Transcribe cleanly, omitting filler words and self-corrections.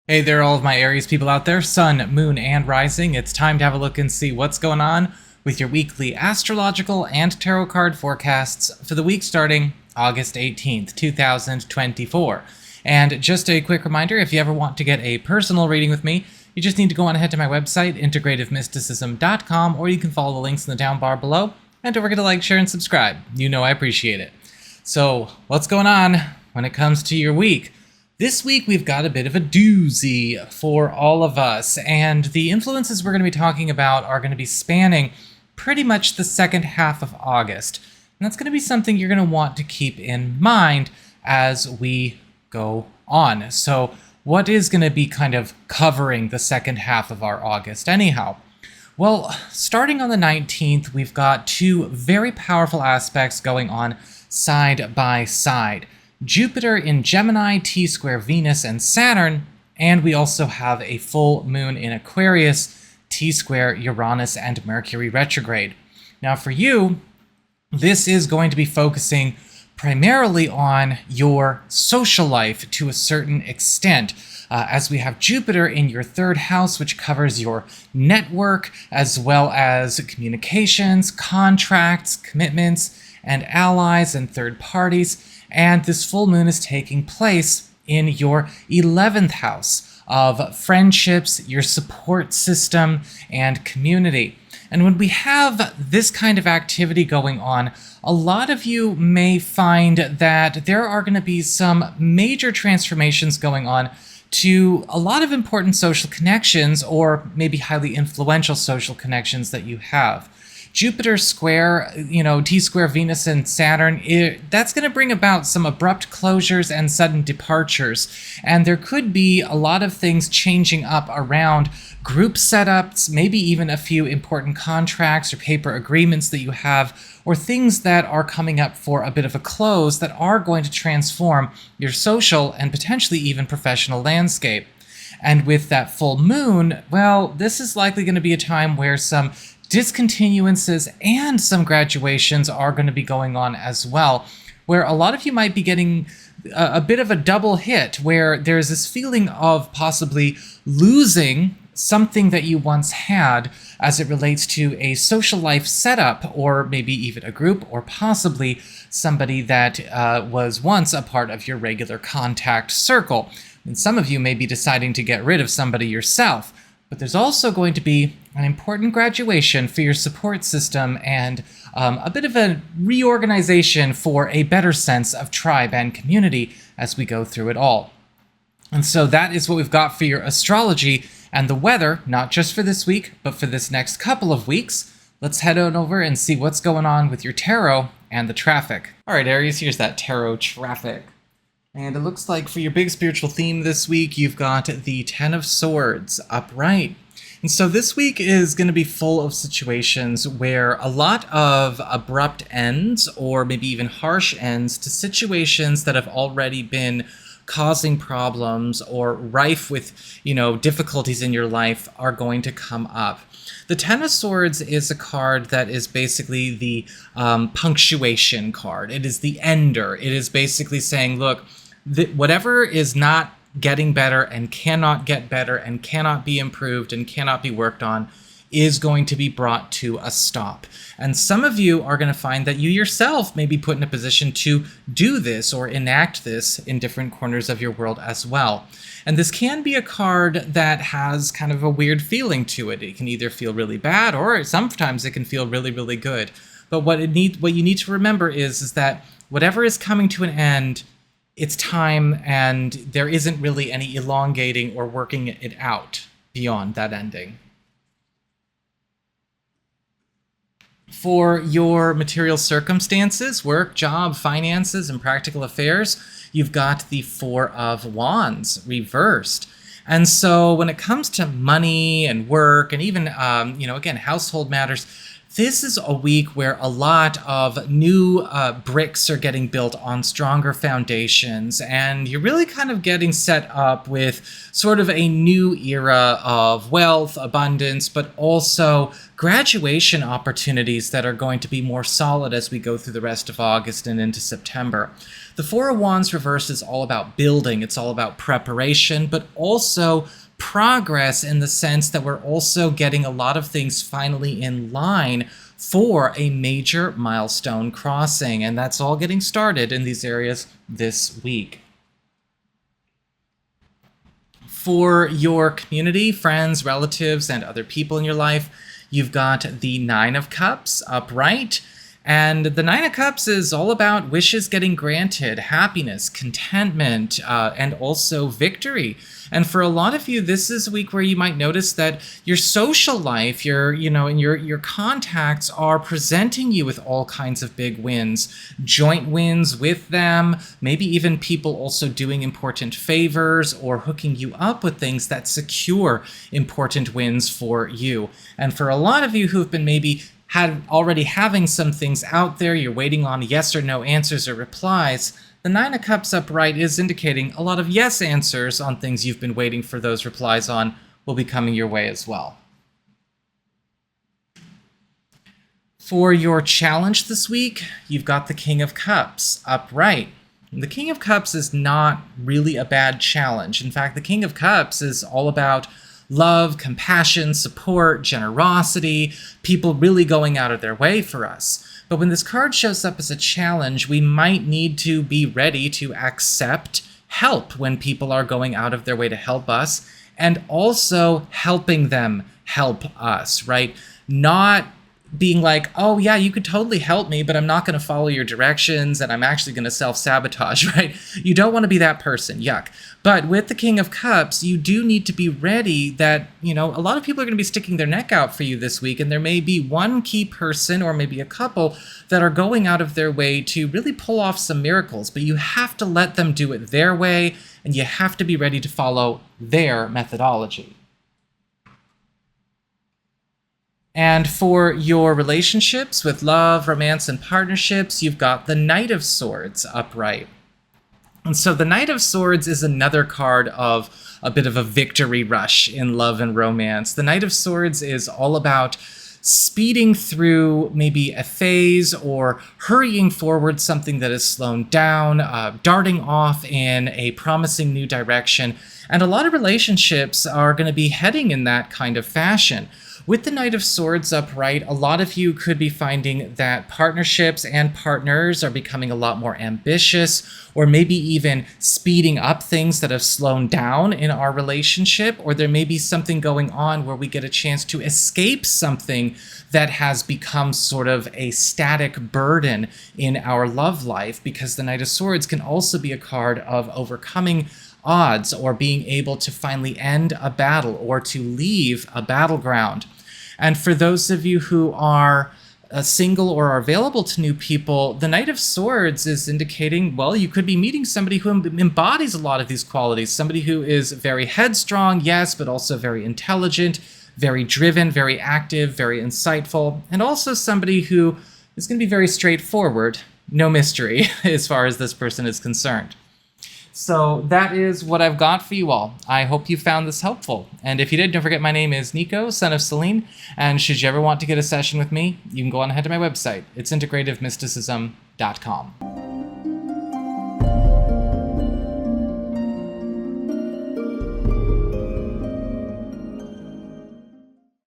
Hey there, all of my Aries people out there, Sun, Moon, and Rising. It's time to have a look and see what's going on with your weekly astrological and tarot card forecasts for the week starting August 18th, 2024. And just a quick reminder, if you ever want to get a personal reading with me, you just need to go on ahead to my website, integrativemysticism.com, or you can follow the links in the down bar below. And don't forget to like, share, and subscribe. You know I appreciate it. So, what's going on when it comes to your week? This week we've got a bit of a doozy for all of us, and the influences we're going to be talking about are going to be spanning pretty much the second half of August. And that's going to be something you're going to want to keep in mind as we go on. So what is going to be kind of covering the second half of our August anyhow? Well, starting on the 19th, we've got two very powerful aspects going on side by side. Jupiter in Gemini, T-square Venus and Saturn, and we also have a full moon in Aquarius, T-square Uranus and Mercury retrograde. Now for you, this is going to be focusing primarily on your social life to a certain extent, as we have Jupiter in your third house, which covers your network, as well as communications, contracts, commitments, and allies and third parties. And this full moon is taking place in your 11th house of friendships, your support system, and community. And when we have this kind of activity going on, a lot of you may find that there are going to be some major transformations going on to a lot of important social connections, or maybe highly influential social connections that you have. Jupiter square, T-square Venus and Saturn, that's going to bring about some abrupt closures and sudden departures. And there could be a lot of things changing up around group setups, maybe even a few important contracts or paper agreements that you have, or things that are coming up for a bit of a close that are going to transform your social and potentially even professional landscape. And with that full moon, well, this is likely going to be a time where some discontinuances and some graduations are going to be going on as well, where a lot of you might be getting a bit of a double hit, where there's this feeling of possibly losing something that you once had as it relates to a social life setup, or maybe even a group, or possibly somebody that was once a part of your regular contact circle. And some of you may be deciding to get rid of somebody yourself. But there's also going to be an important graduation for your support system, and a bit of a reorganization for a better sense of tribe and community as we go through it all. And so that is what we've got for your astrology and the weather, not just for this week, but for this next couple of weeks. Let's head on over and see what's going on with your tarot and the traffic. All right, Aries, here's that tarot traffic. And it looks like for your big spiritual theme this week, you've got the Ten of Swords upright. And so this week is going to be full of situations where a lot of abrupt ends, or maybe even harsh ends, to situations that have already been causing problems or rife with, difficulties in your life are going to come up. The Ten of Swords is a card that is basically the punctuation card. It is the ender. It is basically saying, look, whatever is not getting better and cannot get better and cannot be improved and cannot be worked on is going to be brought to a stop. And some of you are going to find that you yourself may be put in a position to do this or enact this in different corners of your world as well. And this can be a card that has kind of a weird feeling to it. It can either feel really bad, or sometimes it can feel really, really good. But what you need to remember is that whatever is coming to an end, it's time, and there isn't really any elongating or working it out beyond that ending. For your material circumstances, work, job, finances, and practical affairs, you've got the Four of Wands reversed. And so when it comes to money and work and even, again, household matters, this is a week where a lot of new bricks are getting built on stronger foundations, and you're really kind of getting set up with sort of a new era of wealth, abundance, but also graduation opportunities that are going to be more solid as we go through the rest of August and into September. The Four of Wands reversed is all about building, it's all about preparation, but also progress in the sense that we're also getting a lot of things finally in line for a major milestone crossing, and that's all getting started in these areas this week. For your community, friends, relatives, and other people in your life, you've got the Nine of Cups upright. And the Nine of Cups is all about wishes getting granted, happiness, contentment, and also victory. And for a lot of you, this is a week where you might notice that your social life, your contacts are presenting you with all kinds of big wins, joint wins with them, maybe even people also doing important favors or hooking you up with things that secure important wins for you. And for a lot of you who've been maybe already having some things out there, you're waiting on yes or no answers or replies, the Nine of Cups upright is indicating a lot of yes answers on things you've been waiting for those replies on will be coming your way as well. For your challenge this week, you've got the King of Cups upright. The King of Cups is not really a bad challenge. In fact, the King of Cups is all about love, compassion, support, generosity, people really going out of their way for us. But when this card shows up as a challenge, we might need to be ready to accept help when people are going out of their way to help us, and also helping them help us, right? Not being like, oh yeah, you could totally help me, but I'm not going to follow your directions and I'm actually going to self-sabotage, right? You don't want to be that person, yuck. But with the King of Cups, you do need to be ready that, a lot of people are going to be sticking their neck out for you this week, and there may be one key person or maybe a couple that are going out of their way to really pull off some miracles, but you have to let them do it their way, and you have to be ready to follow their methodology. And for your relationships with love, romance, and partnerships, you've got the Knight of Swords upright. And so the Knight of Swords is another card of a bit of a victory rush in love and romance. The Knight of Swords is all about speeding through maybe a phase or hurrying forward something that is slowed down, darting off in a promising new direction. And a lot of relationships are going to be heading in that kind of fashion. With the Knight of Swords upright, a lot of you could be finding that partnerships and partners are becoming a lot more ambitious, or maybe even speeding up things that have slowed down in our relationship, or there may be something going on where we get a chance to escape something that has become sort of a static burden in our love life, because the Knight of Swords can also be a card of overcoming odds or being able to finally end a battle or to leave a battleground. And for those of you who are single or are available to new people, the Knight of Swords is indicating, well, you could be meeting somebody who embodies a lot of these qualities, somebody who is very headstrong, yes, but also very intelligent, very driven, very active, very insightful, and also somebody who is going to be very straightforward, no mystery as far as this person is concerned. So that is what I've got for you all. I hope you found this helpful. And if you did, don't forget my name is Nico, Son of Selene. And should you ever want to get a session with me, you can go on ahead to my website. It's integrativemysticism.com.